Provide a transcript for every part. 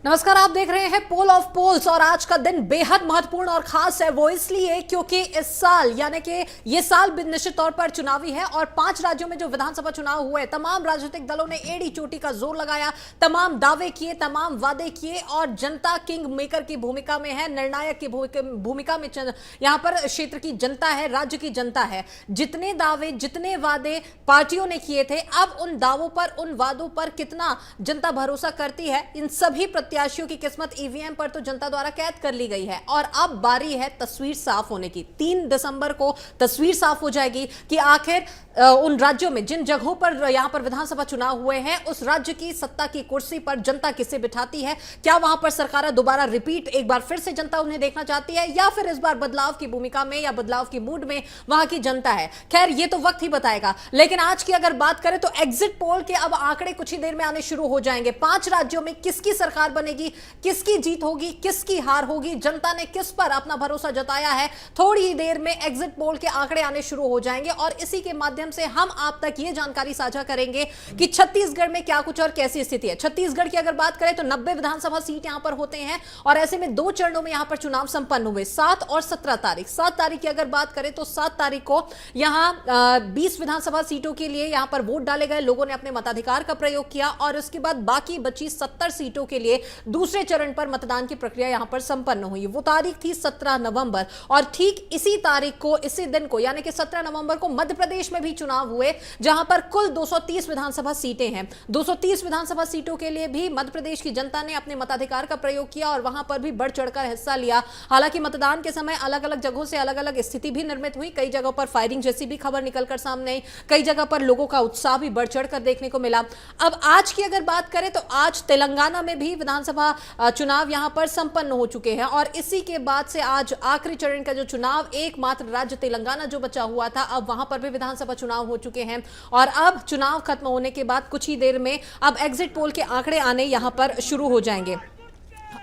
नमस्कार, आप देख रहे हैं पोल ऑफ पोल्स और आज का दिन बेहद महत्वपूर्ण और खास है। वो इसलिए क्योंकि इस साल यानी कि ये साल निश्चित तौर पर चुनावी है और 5 राज्यों में जो विधानसभा चुनाव हुए, तमाम राजनीतिक दलों ने एड़ी चोटी का जोर लगाया, तमाम दावे किए, तमाम वादे किए और जनता किंग मेकर की भूमिका में है, निर्णायक की भूमिका में यहां पर क्षेत्र की जनता है, राज्य की जनता है। जितने दावे, जितने वादे पार्टियों ने किए थे, अब उन दावों पर, उन वादों पर कितना जनता भरोसा करती है, इन सभी प्रत्याशियों की किस्मत ईवीएम पर तो जनता द्वारा कैद कर ली गई है। और अब बारी है तस्वीर साफ होने की। 3 दिसंबर को तस्वीर साफ हो जाएगी कि आखिर उन राज्यों में जिन जगहों पर यहां पर विधानसभा चुनाव हुए हैं, उस राज्य की सत्ता की कुर्सी पर जनता किसे बिठाती है। क्या वहां पर सरकार दोबारा रिपीट, एक बार फिर से जनता उन्हें देखना चाहती है, या फिर इस बार बदलाव की भूमिका में या बदलाव की मूड में वहां की जनता है। खैर, ये तो वक्त ही बताएगा। लेकिन आज की अगर बात करें तो एग्जिट पोल के अब आंकड़े कुछ ही देर में आने शुरू हो जाएंगे। 5 राज्यों में किसकी सरकार बनेगी, किसकी जीत होगी, किसकी हार होगी, जनता ने किस पर अपना भरोसा जताया है, थोड़ी ही देर में एग्जिट पोल के आंकड़े आने शुरू हो जाएंगे। और इसी के माध्यम से हम आप तक यह जानकारी साझा करेंगे कि छत्तीसगढ़ में क्या कुछ और कैसी स्थिति है। छत्तीसगढ़ की अगर बात करें तो 90 विधानसभा सीट यहां पर होते हैं और ऐसे में 2 चरणों में यहां पर चुनाव संपन्न हुए, 7 और 17 तारीख। 7 तारीख की अगर बात करें तो 7 तारीख को यहां 20 विधानसभा सीटों के लिए यहां पर वोट डाले गए, लोगों ने अपने मताधिकार का प्रयोग किया और उसके बाद बाकी बची 70 सीटों के लिए दूसरे चरण पर मतदान की प्रक्रिया यहां पर संपन्न हुई। वो तारीख थी 17 नवंबर और ठीक इसी तारीख को, इसी दिन को यानी कि 17 नवंबर को मध्य प्रदेश में भी चुनाव हुए, जहां पर कुल 230 विधानसभा सीटें हैं। 230 विधानसभा सीटों के लिए भी मध्य प्रदेश की जनता ने अपने मताधिकार का प्रयोग किया और वहां पर भी बढ़ चढ़कर हिस्सा लिया। हालांकि मतदान के समय अलग अलग जगहों से अलग अलग स्थिति भी निर्मित हुई। कई जगहों पर फायरिंग जैसी भी खबर निकलकर सामने आई, कई जगह पर लोगों का उत्साह भी बढ़ चढ़कर देखने को मिला। अब आज की अगर बात करें तो आज तेलंगाना में भी विधानसभा चुनाव यहां पर संपन्न हो चुके हैं और इसी के बाद से आज आखिरी चरण का जो चुनाव, एकमात्र राज्य तेलंगाना जो बचा हुआ था, अब वहां पर भी विधानसभा चुनाव हो चुके हैं। और अब चुनाव खत्म होने के बाद कुछ ही देर में अब एग्जिट पोल के आंकड़े आने यहां पर शुरू हो जाएंगे।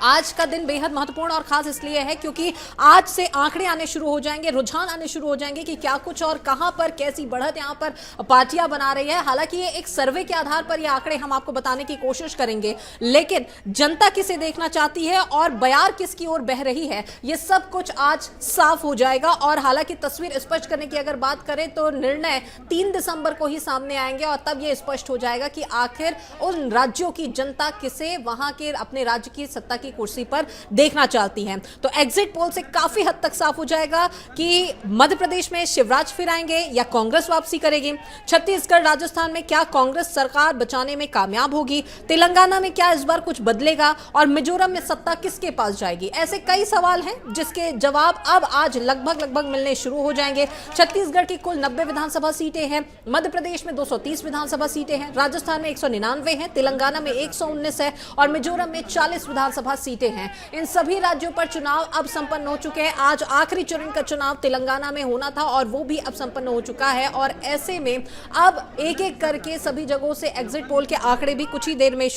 आज का दिन बेहद महत्वपूर्ण और खास इसलिए है क्योंकि आज से आंकड़े आने शुरू हो जाएंगे, रुझान आने शुरू हो जाएंगे कि क्या कुछ और कहां पर कैसी बढ़त यहां पर पार्टियां बना रही है। हालांकि ये एक सर्वे के आधार पर ये आंकड़े हम आपको बताने की कोशिश करेंगे, लेकिन जनता किसे देखना चाहती है और बयार किसकी ओर बह रही है, ये सब कुछ आज साफ हो जाएगा। और हालांकि तस्वीर स्पष्ट करने की अगर बात करें तो निर्णय 3 दिसंबर को ही सामने आएंगे और तब यह स्पष्ट हो जाएगा कि आखिर उन राज्यों की जनता किसे वहां के अपने राज्य की सत्ता की कुर्सी पर देखना चाहती हैं। तो एग्जिट पोल से काफी हद तक साफ हो जाएगा कि मध्य प्रदेश में शिवराज फिर आएंगे या कांग्रेस वापसी करेगी। छत्तीसगढ़, राजस्थान में क्या कांग्रेस सरकार बचाने में कामयाब होगी, तेलंगाना में क्या इस बार कुछ बदलेगा और मिजोरम में सत्ता किसके पास जाएगी। ऐसे कई सवाल हैं जिसके जवाब अब आज लगभग मिलने शुरू हो जाएंगे। छत्तीसगढ़ की कुल 90 विधानसभा सीटें हैं, मध्य प्रदेश में 230 विधानसभा सीटें हैं, राजस्थान में 199 हैं, तेलंगाना में 119 है और मिजोरम में 40 विधानसभा सीटें हैं। इन सभी राज्यों पर चुनाव अब संपन्न हो चुके हैं। आज आखिरी चरण का चुनाव तेलंगाना में होना था और वो भी अब संपन्न हो चुका है और ऐसे में अब एक एक करके सभी जगहों से एग्जिट पोल के आंकड़े भी कुछ ही देर में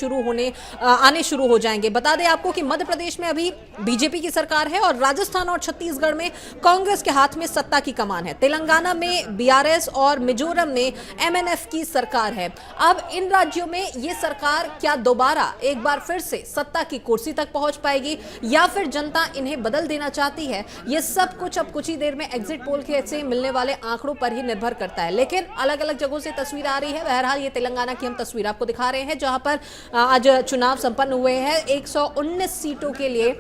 आने शुरू हो जाएंगे। बता दें आपको कि मध्य प्रदेश में अभी बीजेपी की सरकार है और राजस्थान और छत्तीसगढ़ में कांग्रेस के हाथ में सत्ता की कमान है। तेलंगाना में बीआरएस और मिजोरम में एमएनएफ की सरकार है। अब इन राज्यों में ये सरकार क्या दोबारा एक बार फिर से सत्ता की कुर्सी तक पहुंच पाएगी या फिर जनता इन्हें बदल देना चाहती है, ये सब कुछ अब कुछ ही देर में एग्जिट पोल के से मिलने वाले आंकड़ों पर ही निर्भर करता है। लेकिन अलग अलग जगहों से तस्वीर आ रही है। बहरहाल ये तेलंगाना की हम तस्वीर आपको दिखा रहे हैं जहां पर आज चुनाव संपन्न हुए हैं। 119 सीटों के लिए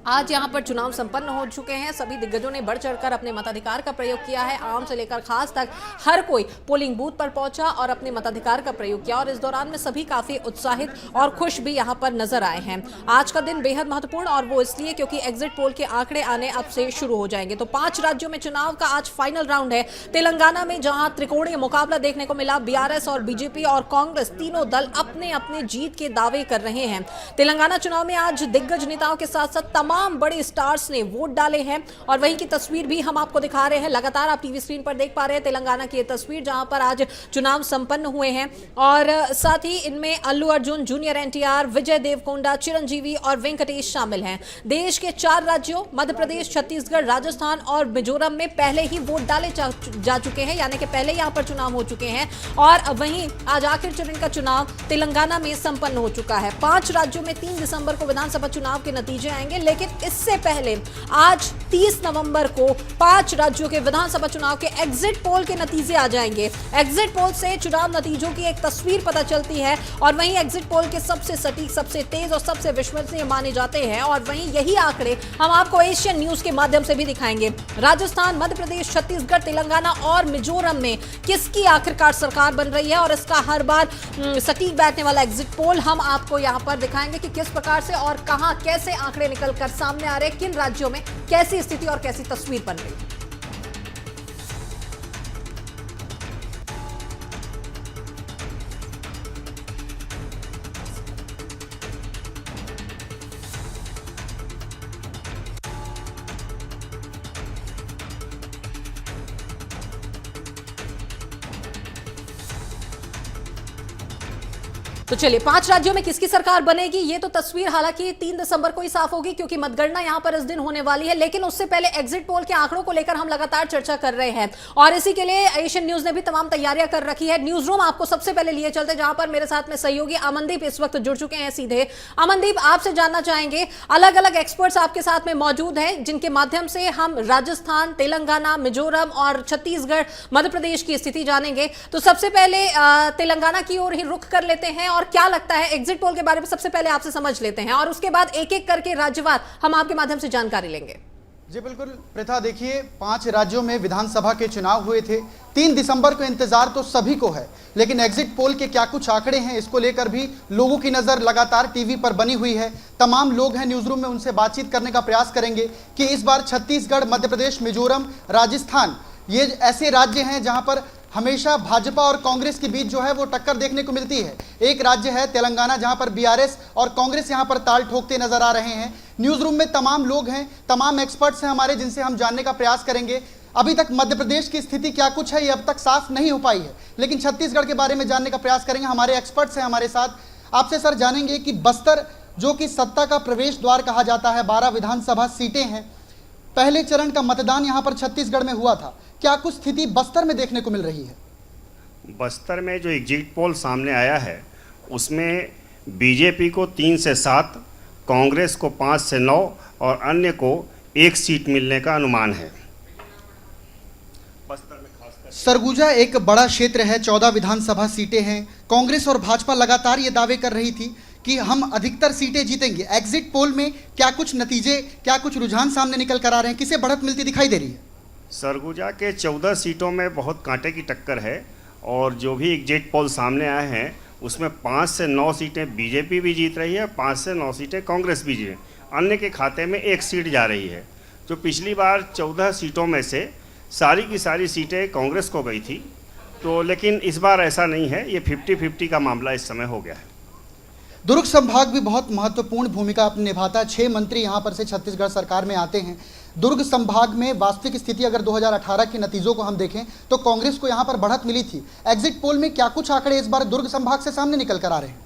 आज यहां पर चुनाव संपन्न हो चुके हैं। सभी दिग्गजों ने बढ़ चढ़कर अपने मताधिकार का प्रयोग किया है। आम से लेकर खास तक हर कोई पोलिंग बूथ पर पहुंचा और अपने मताधिकार का प्रयोग किया और इस दौरान में सभी काफी उत्साहित और खुश भी यहां पर नजर आए हैं। आज का दिन बेहद महत्वपूर्ण और वो इसलिए क्योंकि एग्जिट पोल के आंकड़े आने अब से शुरू हो जाएंगे। तो 5 राज्यों में चुनाव का आज फाइनल राउंड है। तेलंगाना में जहां त्रिकोणीय मुकाबला देखने को मिला, बीआरएस और बीजेपी और कांग्रेस तीनों दल अपने अपने जीत के दावे कर रहे हैं। तेलंगाना चुनाव में आज दिग्गज नेताओं के साथ साथ तमाम बड़े स्टार्स ने वोट डाले हैं और वहीं की तस्वीर भी हम आपको दिखा रहे हैं। लगातार आप टीवी स्क्रीन पर देख पा रहे हैं तेलंगाना की ये तस्वीर, जहां पर आज चुनाव संपन्न हुए हैं और साथ ही इनमें अल्लू अर्जुन, जूनियर एनटीआर, विजय देवकोंडा, चिरंजीवी और वेंकटेश शामिल हैं। देश के 4 राज्यों मध्य प्रदेश, छत्तीसगढ़, राजस्थान और मिजोरम में पहले ही वोट डाले जा चुके हैं, यानी कि पहले यहां पर चुनाव हो चुके हैं और वहीं आज आखिर चरण का चुनाव तेलंगाना में संपन्न हो चुका है। 5 राज्यों में 3 दिसंबर को विधानसभा चुनाव के नतीजे आएंगे, लेकिन इससे पहले आज 30 नवंबर को 5 राज्यों के विधानसभा चुनाव के एग्जिट पोल के नतीजे आ जाएंगे। एग्जिट पोल से चुनाव नतीजों की एक तस्वीर पता चलती है और वहीं एग्जिट पोल के सबसे सटीक, सबसे तेज और सबसे विश्वसनीय माने जाते हैं और वहीं यही आंकड़े हम आपको एशियन न्यूज के माध्यम से भी दिखाएंगे। राजस्थान, मध्य प्रदेश, छत्तीसगढ़, तेलंगाना और मिजोरम में किसकी आखिरकार सरकार बन रही है और इसका हर बार सटीक बैठने वाला एग्जिट पोल हम आपको यहां पर दिखाएंगे कि किस प्रकार से और कहां कैसे आंकड़े निकलकर सामने आ रहे हैं, किन राज्यों में कैसी स्थिति और कैसी तस्वीर बन रही है। तो चलिए 5 राज्यों में किसकी सरकार बनेगी, ये तो तस्वीर हालांकि 3 दिसंबर को ही साफ होगी क्योंकि मतगणना यहां पर इस दिन होने वाली है, लेकिन उससे पहले एग्जिट पोल के आंकड़ों को लेकर हम लगातार चर्चा कर रहे हैं और इसी के लिए एशियन न्यूज ने भी तमाम तैयारियां कर रखी है। न्यूज रूम आपको सबसे पहले लिए चलते, जहां पर मेरे साथ में सहयोगी अमनदीप इस वक्त जुड़ चुके हैं सीधे। अमनदीप, आपसे जानना चाहेंगे, अलग अलग एक्सपर्ट्स आपके साथ में मौजूद हैं जिनके माध्यम से हम राजस्थान, तेलंगाना, मिजोरम और छत्तीसगढ़, मध्य प्रदेश की स्थिति जानेंगे। तो सबसे पहले तेलंगाना की ओर ही रुख कर लेते हैं और क्या लगता है एग्जिट पोल के बारे में सबसे पहले आपसे समझ लेते हैं और उसके बाद एक एक करके राज्यवार हम आपके माध्यम से जानकारी लेंगे। जी बिल्कुल प्रथा, देखिए 5 राज्यों में विधानसभा के चुनाव हुए थे। 3 दिसंबर को इंतजार तो सभी को है, लेकिन एग्जिट पोल के क्या कुछ आंकड़े हैं इसको लेकर भी लोगों की नजर लगातार टीवी पर बनी हुई है। तमाम लोग हैं न्यूज रूम में, उनसे बातचीत करने का प्रयास करेंगे कि इस बार छत्तीसगढ़, मध्य प्रदेश, मिजोरम, राजस्थान ये ऐसे राज्य हैं जहां पर हमेशा भाजपा और कांग्रेस के बीच जो है वो टक्कर देखने को मिलती है। एक राज्य है तेलंगाना जहां पर बीआरएस और कांग्रेस यहां पर ताल ठोकते नजर आ रहे हैं। न्यूज रूम में तमाम लोग हैं, तमाम एक्सपर्ट्स हैं हमारे, जिनसे हम जानने का प्रयास करेंगे अभी तक मध्य प्रदेश की स्थिति क्या कुछ है ये अब तक साफ नहीं हो पाई है, लेकिन छत्तीसगढ़ के बारे में जानने का प्रयास करेंगे। हमारे एक्सपर्ट्स हैं हमारे साथ। आपसे सर जानेंगे कि बस्तर जो कि सत्ता का प्रवेश द्वार कहा जाता है, 12 विधानसभा सीटें हैं, पहले चरण का मतदान यहाँ पर छत्तीसगढ़ में हुआ था, क्या कुछ स्थिति बस्तर में देखने को मिल रही है? बस्तर में जो एग्जिट पोल सामने आया है उसमें बीजेपी को 3 से 7, कांग्रेस को 5 से 9 और अन्य को 1 सीट मिलने का अनुमान है। बस्तर में खासकर सरगुजा एक बड़ा क्षेत्र है, 14 विधानसभा सीटें हैं। कांग्रेस और भाजपा लगातार ये दावे कर रही थी कि हम अधिकतर सीटें जीतेंगे। एग्जिट पोल में क्या कुछ नतीजे, क्या कुछ रुझान सामने निकल कर आ रहे हैं, किसे बढ़त मिलती दिखाई दे रही है? सरगुजा के 14 सीटों में बहुत कांटे की टक्कर है और जो भी एग्जिट पोल सामने आए हैं उसमें 5 से 9 सीटें बीजेपी भी जीत रही है, 5 से 9 सीटें कांग्रेस भी जीत, अन्य के खाते में 1 सीट जा रही है। जो पिछली बार 14 सीटों में से सारी की सारी सीटें कांग्रेस को गई थी, तो लेकिन इस बार ऐसा नहीं है, ये 50-50 का मामला इस समय हो गया है। दुर्ग संभाग भी बहुत महत्वपूर्ण भूमिका अपनी निभाता है। 6 मंत्री यहाँ पर से छत्तीसगढ़ सरकार में आते हैं। दुर्ग संभाग में वास्तविक स्थिति अगर 2018 के नतीजों को हम देखें तो कांग्रेस को यहाँ पर बढ़त मिली थी। एग्जिट पोल में क्या कुछ आंकड़े इस बार दुर्ग संभाग से सामने निकल कर आ रहे हैं?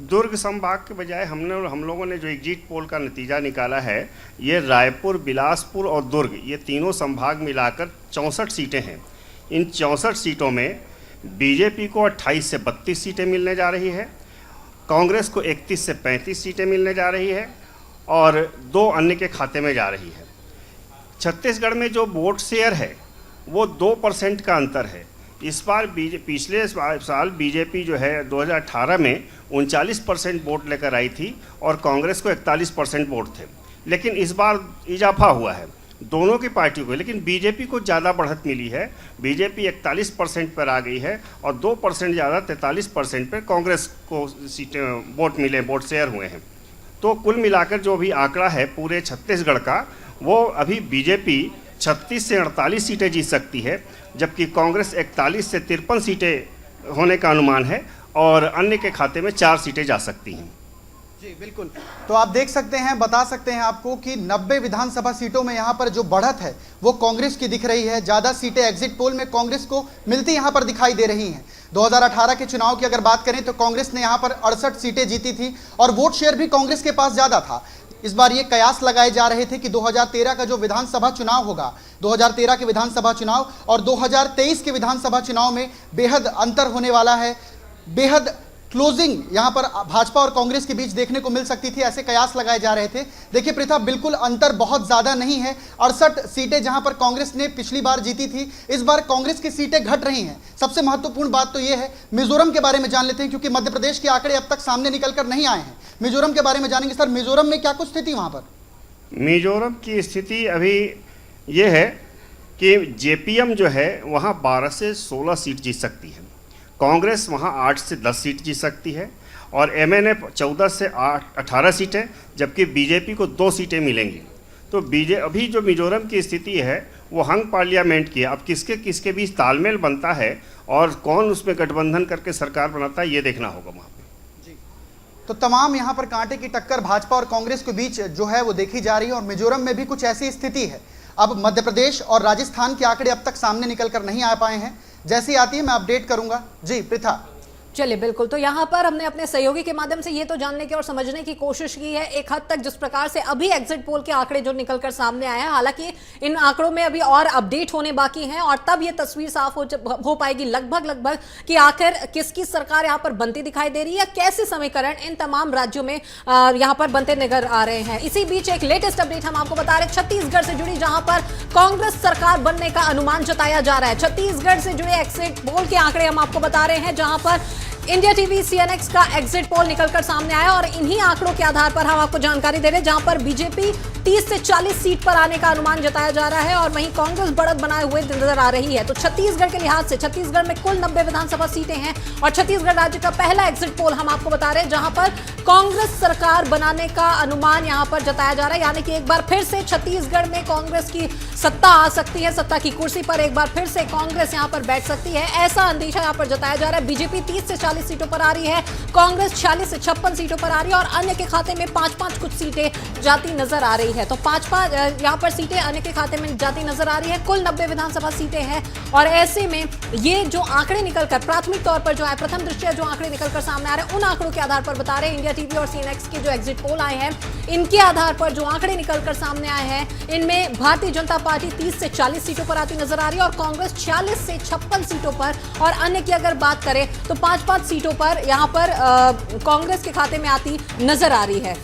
दुर्ग संभाग के बजाय हम लोगों ने जो एग्जिट पोल का नतीजा निकाला है, ये रायपुर, बिलासपुर और दुर्ग, ये तीनों संभाग मिलाकर 64 सीटें हैं। इन 64 सीटों में बीजेपी को 28 से 32 सीटें मिलने जा रही है, कांग्रेस को 31 से 35 सीटें मिलने जा रही है और 2 अन्य के खाते में जा रही है। छत्तीसगढ़ में जो वोट शेयर है वो 2% का अंतर है। इस बार पिछले साल बीजेपी जो है 2018 में 39% वोट लेकर आई थी और कांग्रेस को 41% वोट थे, लेकिन इस बार इजाफा हुआ है दोनों की पार्टी को, लेकिन बीजेपी को ज़्यादा बढ़त मिली है। बीजेपी 41% पर आ गई है और 2% ज़्यादा 43% पर कांग्रेस को सीटें वोट मिले, वोट शेयर हुए हैं। तो कुल मिलाकर जो भी आंकड़ा है पूरे छत्तीसगढ़ का, वो अभी बीजेपी 36 से 48 सीटें जीत सकती है, जबकि कांग्रेस 41 से 53 सीटें होने का अनुमान है और अन्य के खाते में 4 सीटें जा सकती हैं। जी बिल्कुल। तो आप देख सकते हैं, बता सकते हैं आपको कि 90 विधानसभा सीटों में यहाँ पर जो बढ़त है वो कांग्रेस की दिख रही है। ज़्यादा सीटें एग्जिट पोल में कांग्रेस को मिलती यहाँ पर दिखाई दे रही हैं। 2018 के चुनाव की अगर बात करें तो कांग्रेस ने यहाँ पर 68 सीटें जीती थी और वोट शेयर भी कांग्रेस के पास ज़्यादा था। इस बार ये कयास लगाए जा रहे थे कि 2013 का जो विधानसभा चुनाव होगा, 2013 के विधानसभा चुनाव और 2023 के विधानसभा चुनाव में बेहद अंतर होने वाला है। बेहद क्लोजिंग यहां पर भाजपा और कांग्रेस के बीच देखने को मिल सकती थी, ऐसे कयास लगाए जा रहे थे। देखिए प्रथा, बिल्कुल अंतर बहुत ज्यादा नहीं है। 68 सीटें जहां पर कांग्रेस ने पिछली बार जीती थी, इस बार कांग्रेस की सीटें घट रही हैं। सबसे महत्वपूर्ण बात तो यह है, मिजोरम के बारे में जान लेते हैं, क्योंकि मध्य प्रदेश के आंकड़े अब तक सामने निकलकर नहीं आए हैं। मिजोरम के बारे में जानेंगे। सर, मिजोरम में क्या कुछ स्थिति वहां पर? मिजोरम की स्थिति अभी ये है कि जेपीएम जो है वहाँ 12 से 16 सीट जीत सकती है, कांग्रेस वहाँ 8 से 10 सीट जीत सकती है और एमएनए 14 से 18 सीटें, जबकि बीजेपी को 2 सीटें मिलेंगी। तो अभी जो मिजोरम की स्थिति है वो हंग पार्लियामेंट की है। अब किसके किसके बीच तालमेल बनता है और कौन उसमें गठबंधन करके सरकार बनाता है, ये देखना होगा वहाँ पे। तो तमाम यहाँ पर कांटे की टक्कर भाजपा और कांग्रेस के बीच जो है वो देखी जा रही है और मिजोरम में भी कुछ ऐसी स्थिति है। अब मध्य प्रदेश और राजस्थान के आंकड़े अब तक सामने निकल कर नहीं आ पाए हैं। जैसी आती है मैं अपडेट करूंगा। जी पृथा। चलिए बिल्कुल। तो यहाँ पर हमने अपने सहयोगी के माध्यम से ये तो जानने की और समझने की कोशिश की है एक हद तक जिस प्रकार से अभी एग्जिट पोल के आंकड़े जो निकलकर सामने आए हैं, हालांकि इन आंकड़ों में अभी और अपडेट होने बाकी हैं और तब ये तस्वीर साफ हो पाएगी लगभग कि आखिर किसकी सरकार यहाँ पर बनती दिखाई दे रही है, कैसे समीकरण इन तमाम राज्यों में यहाँ पर बनते नजर आ रहे हैं। इसी बीच एक लेटेस्ट अपडेट हम आपको बता रहे हैं छत्तीसगढ़ से जुड़ी, जहां पर कांग्रेस सरकार बनने का अनुमान जताया जा रहा है। छत्तीसगढ़ से जुड़े एग्जिट पोल के आंकड़े हम आपको बता रहे हैं, जहां पर इंडिया टीवी सीएनएक्स का एग्जिट पोल निकलकर सामने आया और इन्हीं आंकड़ों के आधार पर हम आपको जानकारी दे रहे हैं, जहां पर बीजेपी 30 से 40 सीट पर आने का अनुमान जताया जा रहा है और वहीं कांग्रेस बढ़त बनाए हुए नजर आ रही है। तो छत्तीसगढ़ के लिहाज से छत्तीसगढ़ में कुल 90 विधानसभा सीटें हैं और छत्तीसगढ़ राज्य का पहला एग्जिट पोल हम आपको बता रहे हैं, जहां पर कांग्रेस सरकार बनाने का अनुमान यहां पर जताया जा रहा है। यानी कि एक बार फिर से छत्तीसगढ़ में कांग्रेस की सत्ता आ सकती है, सत्ता की कुर्सी पर एक बार फिर से कांग्रेस यहां पर बैठ सकती है, ऐसा अंदेशा यहां पर जताया जा रहा है। बीजेपी 30 से 40 सीटों पर आ रही है, कांग्रेस 46 से 56 सीटों पर आ रही है और अन्य के खाते में 5-5 कुछ सीटें जाती नजर आ रही है। तो 5-5 यहां पर सीटें अन्य के खाते में जाती नजर आ रही है। कुल 90 विधानसभा सीटें हैं और ऐसे में ये जो आंकड़े निकलकर प्राथमिक तौर पर जो है, प्रथम दृष्टया जो आंकड़े निकलकर सामने आ रहे हैं, उन आंकड़ों के आधार पर बता रहे हैं इंडिया टीवी और सीएनएक्स के जो एग्जिट पोल आए हैं, इनके आधार पर जो आंकड़े निकलकर सामने आए हैं, इनमें भारतीय जनता पार्टी 30 से 40 सीटों पर आती नजर आ रही है और कांग्रेस 46 से 56 सीटों पर, और अन्य की अगर बात करें तो 5-5 सीटों पर यहां पर कांग्रेस के खाते में आती नजर आ रही है।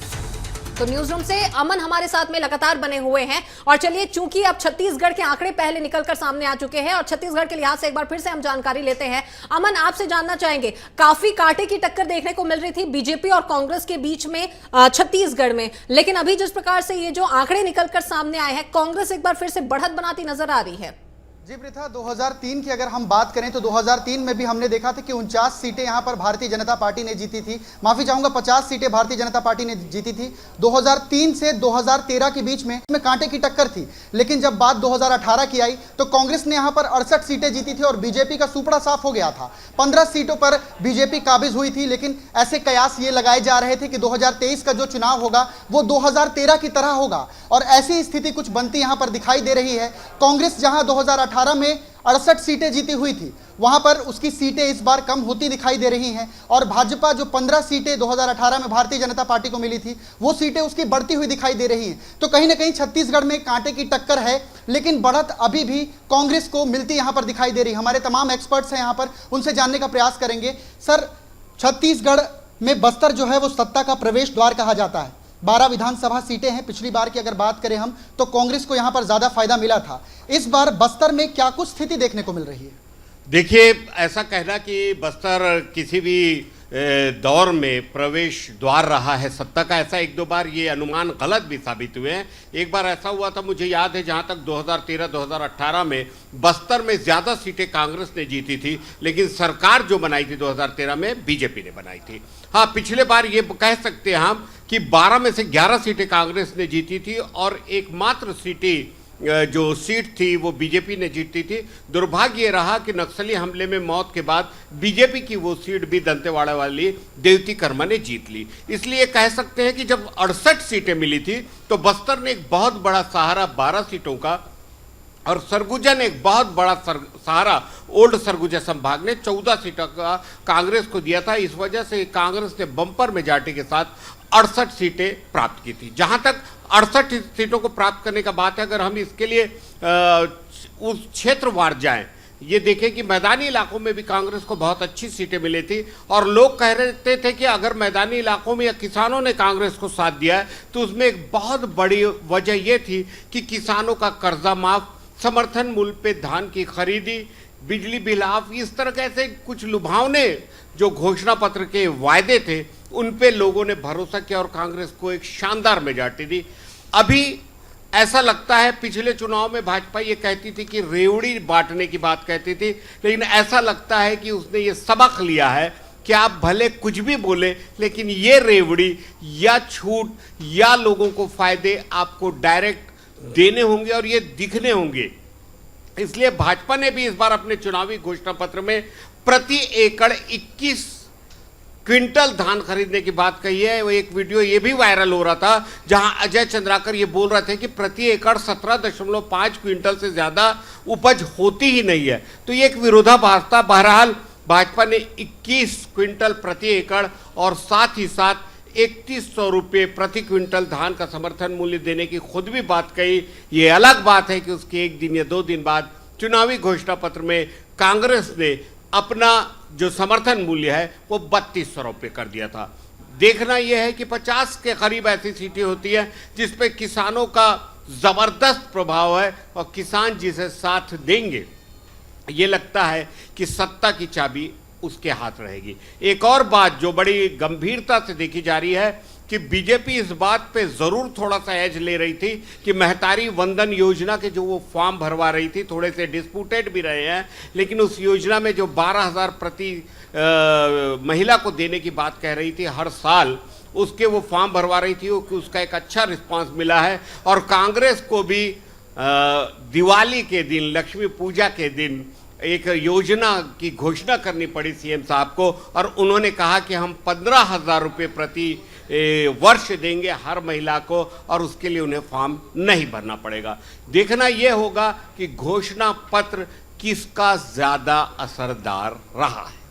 तो न्यूज रूम से अमन हमारे साथ में लगातार बने हुए हैं और चलिए, चूंकि अब छत्तीसगढ़ के आंकड़े पहले निकलकर सामने आ चुके हैं और छत्तीसगढ़ के लिहाज से एक बार फिर से हम जानकारी लेते हैं। अमन, आपसे जानना चाहेंगे, काफी कांटे की टक्कर देखने को मिल रही थी बीजेपी और कांग्रेस के बीच में छत्तीसगढ़ में, लेकिन अभी जिस प्रकार से ये जो आंकड़े निकलकर सामने आए हैं, कांग्रेस एक बार फिर से बढ़त बनाती नजर आ रही है। जी प्रथा, 2003 की अगर हम बात करें तो 2003 में भी हमने देखा था कि 49 सीटें यहां पर भारतीय जनता पार्टी ने जीती थी। माफी चाहूंगा, 50 सीटें भारतीय जनता पार्टी ने जीती थी। 2003 से 2013 के बीच में कांटे की टक्कर थी, लेकिन जब बात 2018 की आई तो कांग्रेस ने यहां पर 68 सीटें जीती थी और बीजेपी का सुपड़ा साफ हो गया था। 15 सीटों पर बीजेपी काबिज हुई थी, लेकिन ऐसे कयास ये लगाए जा रहे थे कि 2023 का जो चुनाव होगा वो 2013 की तरह होगा और ऐसी स्थिति कुछ बनती यहां पर दिखाई दे रही है। कांग्रेस जहां 2018 में 68 सीटें जीती हुई थी, वहां पर उसकी सीटें इस बार कम होती दिखाई दे रही हैं और भाजपा जो 15 सीटें 2018 में भारतीय जनता पार्टी को मिली थी, वो सीटें उसकी बढ़ती हुई दिखाई दे रही हैं। तो कहीं ना कहीं छत्तीसगढ़ में कांटे की टक्कर है, लेकिन बढ़त अभी भी कांग्रेस को मिलती यहां पर दिखाई दे रही है। हमारे तमाम एक्सपर्ट्स हैं यहां पर, उनसे जानने का प्रयास करेंगे। सर, छत्तीसगढ़ में बस्तर जो है वो सत्ता का प्रवेश द्वार कहा जाता है। 12 विधानसभा सीटें हैं। पिछली बार की अगर बात करें हम तो कांग्रेस को यहां पर ज्यादा फायदा मिला था। इस बार बस्तर में क्या कुछ स्थिति देखने को मिल रही है? देखिए, ऐसा कहना कि बस्तर किसी भी दौर में प्रवेश द्वार रहा है सत्ता का, ऐसा एक दो बार ये अनुमान गलत भी साबित हुए हैं। एक बार ऐसा हुआ था, मुझे याद है, जहां तक 2013-2018 में बस्तर में ज़्यादा सीटें कांग्रेस ने जीती थी, लेकिन सरकार जो बनाई थी 2013 में बीजेपी ने बनाई थी। हाँ, पिछले बार ये कह सकते हैं हम कि 12 में से 11 सीटें कांग्रेस ने जीती थी और एकमात्र सीटें जो सीट थी वो बीजेपी ने जीती थी। दुर्भाग्य ये रहा कि नक्सली हमले में मौत के बाद बीजेपी की वो सीट भी दंतेवाड़ा वाली देवती कर्मा ने जीत ली। इसलिए कह सकते हैं कि जब 68 सीटें मिली थी तो बस्तर ने एक बहुत बड़ा सहारा 12 सीटों का और सरगुजा ने एक बहुत बड़ा सहारा ओल्ड सरगुजा संभाग ने 14 सीटों का कांग्रेस को दिया था। इस वजह से कांग्रेस ने बम्पर मेजॉरिटी के साथ 68 सीटें प्राप्त की थी। जहां तक 68 सीटों को प्राप्त करने का बात है, अगर हम इसके लिए उस क्षेत्रवार जाएं, ये देखें कि मैदानी इलाकों में भी कांग्रेस को बहुत अच्छी सीटें मिली थी और लोग कह रहे थे कि अगर मैदानी इलाकों में या किसानों ने कांग्रेस को साथ दिया है तो उसमें एक बहुत बड़ी वजह यह थी कि किसानों का कर्जा माफ, समर्थन मूल्य पे धान की खरीदी, बिजली बिल माफ, इस तरह के ऐसे कुछ लुभावने जो घोषणा पत्र के वायदे थे उन पे लोगों ने भरोसा किया और कांग्रेस को एक शानदार मेजॉरिटी दी। अभी ऐसा लगता है, पिछले चुनाव में भाजपा ये कहती थी कि रेवड़ी बांटने की बात कहती थी, लेकिन ऐसा लगता है कि उसने ये सबक लिया है कि आप भले कुछ भी बोले लेकिन ये रेवड़ी या छूट या लोगों को फायदे आपको डायरेक्ट देने होंगे और ये दिखने होंगे। इसलिए भाजपा ने भी इस बार अपने चुनावी घोषणा पत्र में प्रति एकड़ 21 क्विंटल धान खरीदने की बात कही है। वो एक वीडियो ये भी वायरल हो रहा था जहां अजय चंद्राकर ये बोल रहे थे कि प्रति एकड़ 17.5 क्विंटल से ज्यादा उपज होती ही नहीं है। तो ये एक विरोधाभास था। बहरहाल भाजपा ने 21 क्विंटल प्रति एकड़ और साथ ही साथ 3100 रुपये प्रति क्विंटल धान का समर्थन मूल्य देने की खुद भी बात कही। ये अलग बात है कि उसके 1 दिन या 2 दिन बाद चुनावी घोषणा पत्र में कांग्रेस ने अपना जो समर्थन मूल्य है वो 3200 रुपये कर दिया था। देखना यह है कि 50 के करीब ऐसी सीटें होती है जिसपे किसानों का जबरदस्त प्रभाव है और किसान जिसे साथ देंगे ये लगता है कि सत्ता की चाबी उसके हाथ रहेगी। एक और बात जो बड़ी गंभीरता से देखी जा रही है कि बीजेपी इस बात पे जरूर थोड़ा सा एज ले रही थी कि महतारी वंदन योजना के जो वो फॉर्म भरवा रही थी, थोड़े से डिस्प्यूटेड भी रहे हैं, लेकिन उस योजना में जो 12,000 प्रति महिला को देने की बात कह रही थी हर साल, उसके वो फॉर्म भरवा रही थी, उसका एक अच्छा रिस्पांस मिला है। और कांग्रेस को भी दिवाली के दिन, लक्ष्मी पूजा के दिन एक योजना की घोषणा करनी पड़ी सीएम साहब को और उन्होंने कहा कि हम 15,000 रुपये प्रति वर्ष देंगे हर महिला को और उसके लिए उन्हें फॉर्म नहीं भरना पड़ेगा। देखना यह होगा कि घोषणा पत्र किसका ज्यादा असरदार रहा है।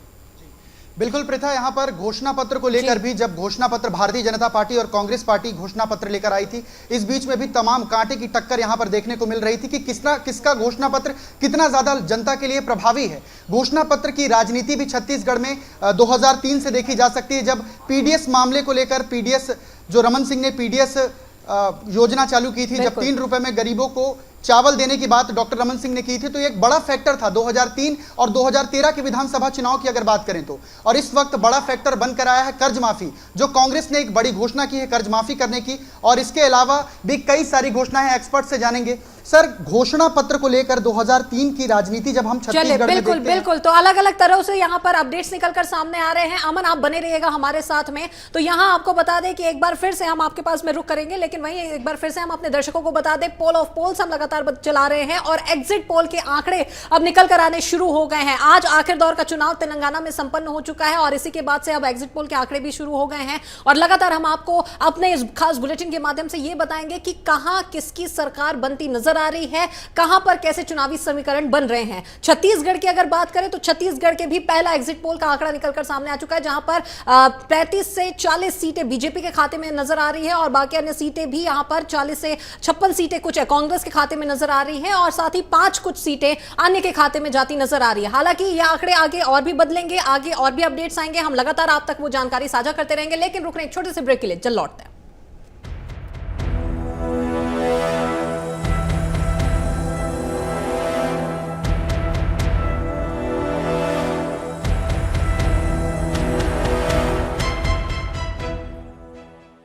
बिल्कुल प्रथा, यहाँ पर घोषणा पत्र को लेकर भी जब घोषणा पत्र भारतीय जनता पार्टी और कांग्रेस पार्टी घोषणा पत्र लेकर आई थी, इस बीच में भी तमाम कांटे की टक्कर यहाँ पर देखने को मिल रही थी कि किसका घोषणा पत्र कितना ज्यादा जनता के लिए प्रभावी है। घोषणा पत्र की राजनीति भी छत्तीसगढ़ में 2003 से देखी जा सकती है, जब पीडीएस मामले को लेकर पीडीएस जो रमन सिंह ने पीडीएस योजना चालू की थी, जब 3 रुपए में गरीबों को चावल देने की बात डॉक्टर रमन सिंह ने की थी, तो ये एक बड़ा फैक्टर था 2003 और 2013 के विधानसभा चुनाव की अगर बात करें तो। और इस वक्त बड़ा फैक्टर बनकर आया है कर्ज माफी, जो कांग्रेस ने एक बड़ी घोषणा की है कर्ज माफी करने की, और इसके अलावा भी कई सारी घोषणाएं एक्सपर्ट से जानेंगे। सर, घोषणा पत्र को लेकर 2003 की राजनीति जब हम छत्तीसगढ़ में बिल्कुल बिल्कुल, तो अलग अलग तरह से यहाँ पर अपडेट्स निकलकर सामने आ रहे हैं। अमन, आप बने रहिएगा हमारे साथ में। तो यहाँ आपको बता दें कि एक बार फिर से हम आपके पास में रुक करेंगे, लेकिन वहीं एक बार फिर से हम अपने दर्शकों को बता दें, पोल ऑफ पोल्स हम लगातार चला रहे हैं और एग्जिट पोल के आंकड़े अब निकल कर आने शुरू हो गए हैं। आज आखिर दौर का चुनाव तेलंगाना में संपन्न हो चुका है और इसी के बाद से अब एग्जिट पोल के आंकड़े भी शुरू हो गए हैं और लगातार हम आपको अपने इस खास बुलेटिन के माध्यम से ये बताएंगे कि कहां किसकी सरकार बनती नजर आ रही है, कहां पर कैसे चुनावी समीकरण बन रहे हैं। छत्तीसगढ़ की अगर बात करें तो छत्तीसगढ़ के भी पहला एग्जिट पोल का आंकड़ा निकलकर सामने आ चुका है, जहां पर 35 से 40 सीटें बीजेपी के खाते में नजर आ रही है और बाकी अन्य सीटें भी यहां पर 40 से 56 सीटें कुछ है कांग्रेस के खाते में नजर आ रही है और साथ ही 5 कुछ सीटें अन्य के खाते में जाती नजर आ रही है। हालांकि ये आंकड़े आगे और भी बदलेंगे, आगे और भी अपडेट्स आएंगे, हम लगातार आप तक वो जानकारी साझा करते रहेंगे, लेकिन रुक रहे एक छोटे से ब्रेक के लिए, जल्द लौटते हैं।